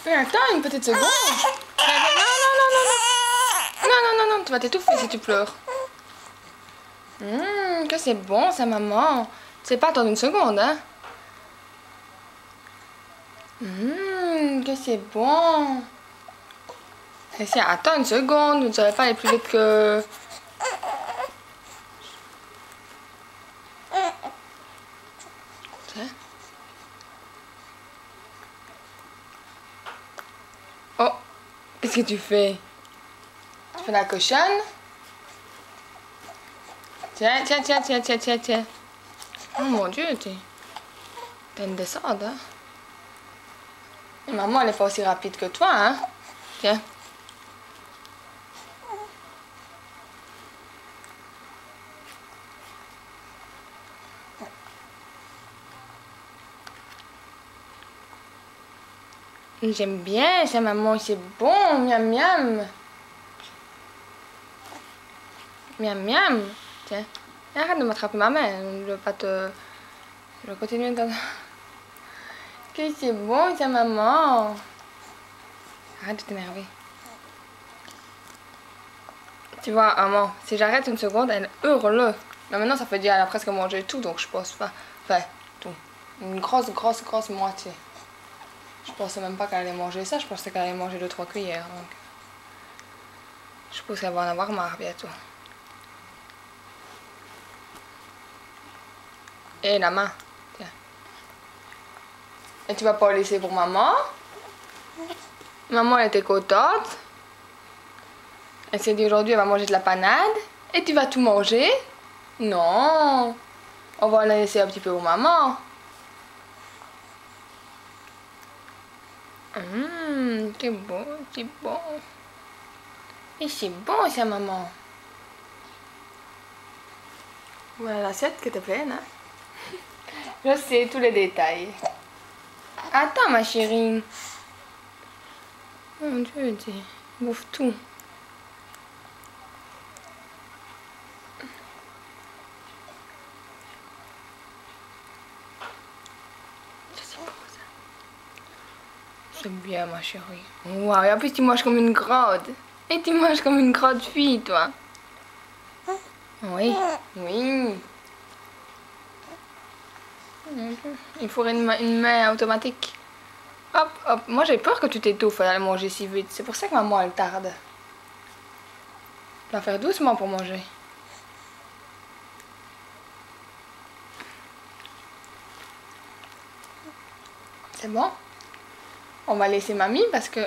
Mais attends une petite seconde. Non, non, non, non, non. Non, non, non, non, tu vas t'étouffer si tu pleures. Que c'est bon ça, maman. Tu sais pas attendre une seconde, hein. Que c'est bon. Si, attends une seconde, vous ne savez pas aller plus vite que... Oh, qu'est-ce que tu fais? Tu fais la cochonne? Tiens, tiens, tiens, tiens, tiens, tiens, tiens. Oh mon Dieu, t'as une descente, hein? Et maman, elle est pas aussi rapide que toi, hein? Tiens. J'aime bien ça, maman, c'est bon, miam miam. Miam miam. Tiens, arrête de m'attraper ma main, je veux pas te... Je vais continuer de... Que c'est bon ça, maman. Arrête de t'énerver. Tu vois, maman, si j'arrête une seconde, elle hurle. Mais maintenant, ça fait dire qu'elle a presque mangé tout, donc je pense pas... Enfin, tout. Une grosse, grosse, grosse moitié. Je pensais même pas qu'elle allait manger ça, je pensais qu'elle allait manger 2-3 cuillères. Donc... Je pense qu'elle va en avoir marre bientôt. Et la main, tiens. Et tu vas pas laisser pour maman? Maman, elle était contente. Elle s'est dit aujourd'hui, elle va manger de la panade. Et tu vas tout manger? Non. On va en laisser un petit peu pour maman. C'est bon, c'est bon. Et c'est bon ça, maman. Voilà l'assiette que t'es pleine, hein? Je sais tous les détails. Attends, ma chérie. Mon Dieu, tu bouffes tout. C'est bien, ma chérie. Waouh, et en plus, tu manges comme une grande. Et tu manges comme une grande fille, toi. Oui, oui. Il faudrait une main automatique. Hop, hop. Moi, j'ai peur que tu t'étouffes à manger si vite. C'est pour ça que maman, elle tarde. Tu vas faire doucement pour manger. C'est bon? On va laisser mamie parce que